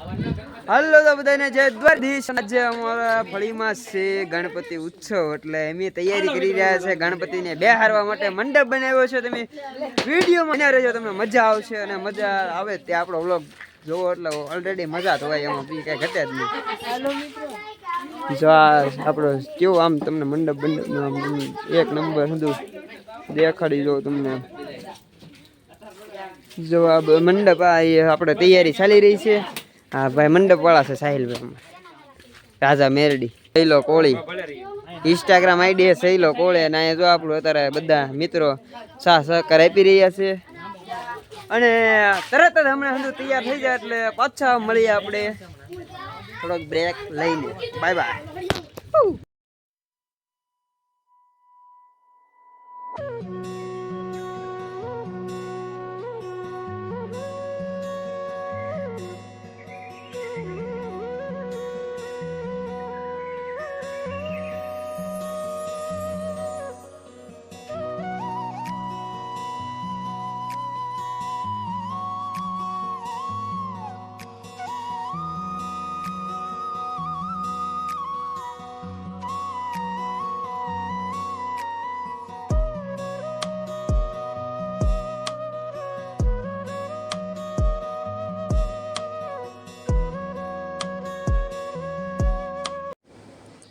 હાલો તો બધાને જય દ્વારકાધીશ। આજે અમારા ફળીમાં છે ગણપતિ ઉત્સવ, એટલે અમે તૈયારી કરી રહ્યા છે ગણપતિને બેહારવા માટે। મંડપ બનાવ્યો છે, તમે વિડીયોમાં બન્યા રહેજો, તમને મજા આવશે અને મજા આવે તે આપણો વ્લોગ જોવો એટલે ઓલરેડી મજા તો હોય, એમાં બી કઈ ઘટે જ નહીં। જો આપણો કેવો આમ તમને મંડપ એક નંબર હતું દેખાડી જો તમને। જો આ મંડપ આ આપણે તૈયારી ચાલી રહી છે। हाँ भाई मंडप वाला से साहिल भाई राजा मेरडी सहीलो कोળી इंस्टाग्राम आईडी है सहीलो कोळे અને જો આપણો અત્યારે બધા મિત્રો સાથ સહકાર આપી રહ્યા છે અને તરત જ હમણાં હંધું તૈયાર થઈ જાય એટલે પાછા મળીએ આપણે થોડોક બ્રેક લઈને। Bye bye.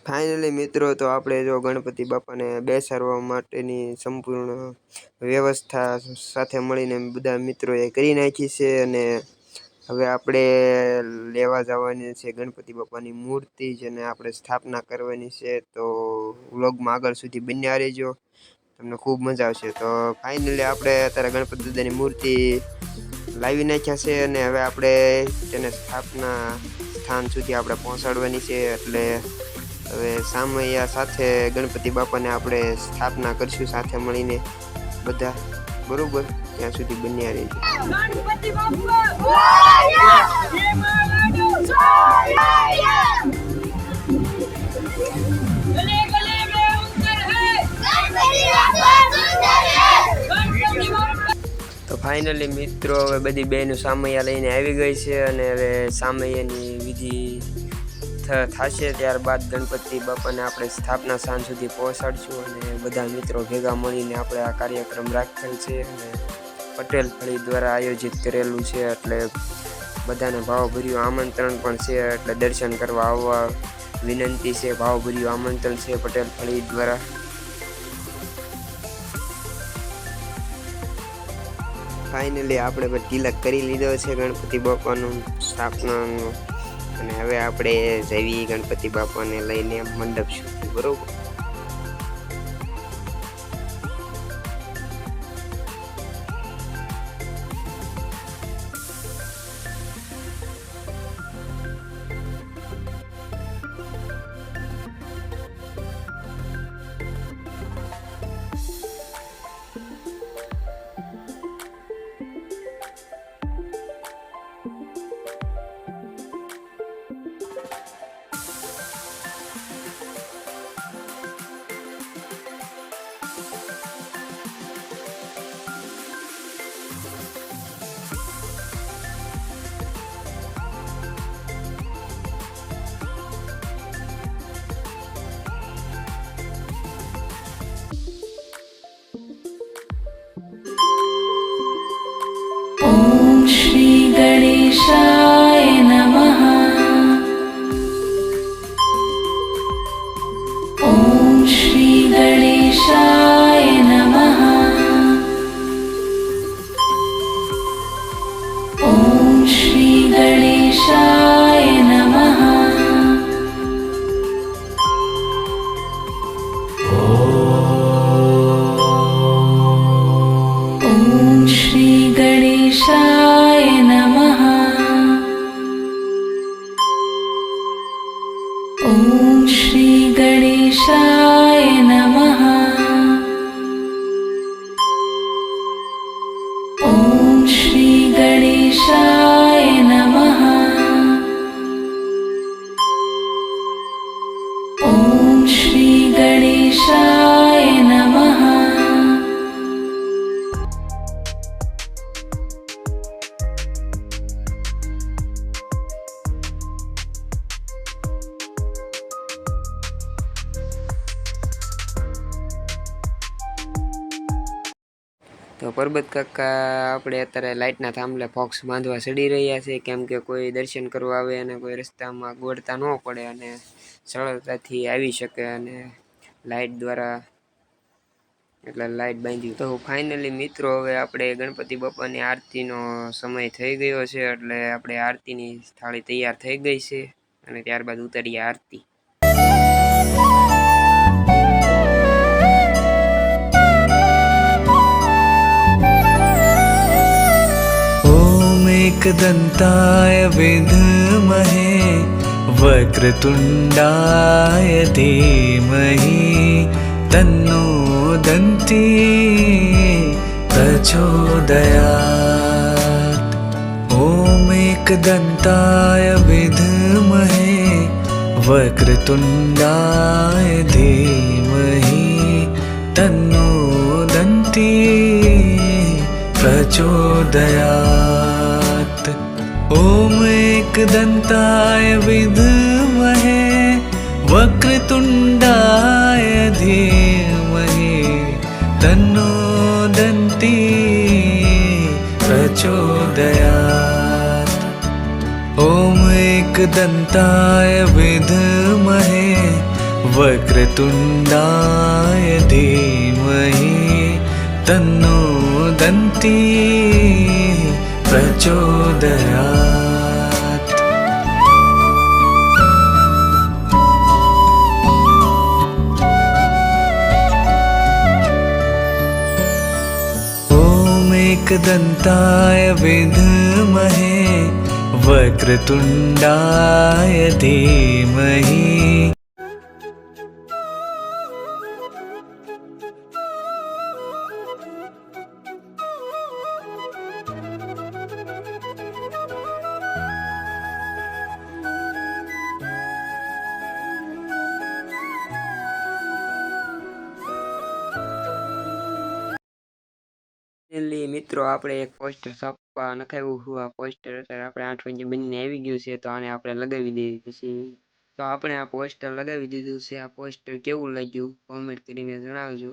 फाइनली मित्रों तो આપણે જો ગણપતિ બાપાને બેસાડવા માટેની સંપૂર્ણ વ્યવસ્થા સાથે મળીને બધા મિત્રોએ કરી નાખી છે અને હવે આપણે લેવા જવાની છે ગણપતિ બાપાની મૂર્તિ, જેને આપણે સ્થાપના કરવાની છે। તો વ્લોગમાં આગળ સુધી બન્યા રહેજો, તમને ખૂબ મજા આવશે। તો ફાઇનલી આપણે અત્યારે ગણપતિ દાદાની મૂર્તિ લાવી નાખ્યા છે અને હવે આપણે તેને સ્થાપના સ્થાન સુધી આપણે પહોંચાડવાની છે। એટલે હવે સામૈયા સાથે ગણપતિ બાપાને આપણે સ્થાપના કરશું સાથે મળીને બધા, બરોબર? ત્યાં સુધી બન્યા રહેજો। ગણપતિ બાપા મોરયા! જય મા લાડુ મોરયા! ગલે ગલે મે ઉતર હે ગણપતિ બાપા સુંદર હે ગણપતિ બાપા। તો ફાઇનલી મિત્રો હવે બધી બહેનો સામૈયા લઈને આવી ગઈ છે અને હવે સામૈયાની વિધિ થશે, ત્યારબાદ ગણપતિ બાપાને આપણે સ્થાપના સ્થાન સુધી પહોંચાડશું અને બધા મિત્રો ભેગા મળીને આપણે આ કાર્યક્રમ રાખેલ છે અને પટેલ ફળી દ્વારા આયોજિત કરેલું છે। એટલે બધાને ભાવભર્યું આમંત્રણ પણ છે, એટલે દર્શન કરવા આવવા વિનંતી છે। ભાવભર્યું આમંત્રણ છે પટેલ ફળી દ્વારા। ફાઇનલી આપણે તિલક કરી લીધો છે ગણપતિ બાપાનું સ્થાપનાનું અને હવે આપણે જઈએ ગણપતિ બાપાને લઈને મંડપ સુધી, બરોબર? ओम श्री गणेशाय नमः। ओम श्री गणेशाय नमः। ओम श्री गणेशाय नमः। ओम श्री गणेशाय नमः। ओम श्री गणेशाय नमः। ओम श्री गणेशाय नमः। તો પરબત કાકા આપણે અત્યારે લાઇટના થાંભલે ફોક્સ બાંધવા ચડી રહ્યા છે, કેમ કે કોઈ દર્શન કરવા આવે અને કોઈ રસ્તામાં ગોળતા ન પડે અને સરળતાથી આવી શકે અને લાઇટ દ્વારા એટલે લાઇટ બાંધી. તો ફાઇનલી મિત્રો હવે આપણે ગણપતિ બાપાની આરતીનો સમય થઈ ગયો છે, એટલે આપણે આરતીની થાળી તૈયાર થઈ ગઈ છે અને ત્યારબાદ ઉતારીએ આરતી. एकदन्ताय विद्महे वक्रतुण्डाय धीमहि तन्नो दन्ती प्रचोदयात्। ॐ एकदन्ताय विद्महे वक्रतुण्डाय धीमहि तन्नो दन्ती प्रचोदयात्। ॐ एकदन्ताय विद्महे वक्रतुण्डाय धीमहि तन्नो दन्ती प्रचोदयात्। ॐ एकदन्ताय विद्महे वक्रतुण्डाय धीमहि तन्नो दन्ती प्रचोदयात्। ॐ एकदन्ताय विद्महे वक्रतुण्डाय धीमहि મિત્રો આપણે એક પોસ્ટર છાપવા નખાવ્યું હતું. આ પોસ્ટર અત્યારે આપણે 8 વાગે બનીને આવી ગયું છે, તો આને આપણે લગાવી દઈએ. પછી તો આપણે આ પોસ્ટર લગાવી દીધું છે. આ પોસ્ટર કેવું લાગ્યું કોમેન્ટ કરીને જણાવજો.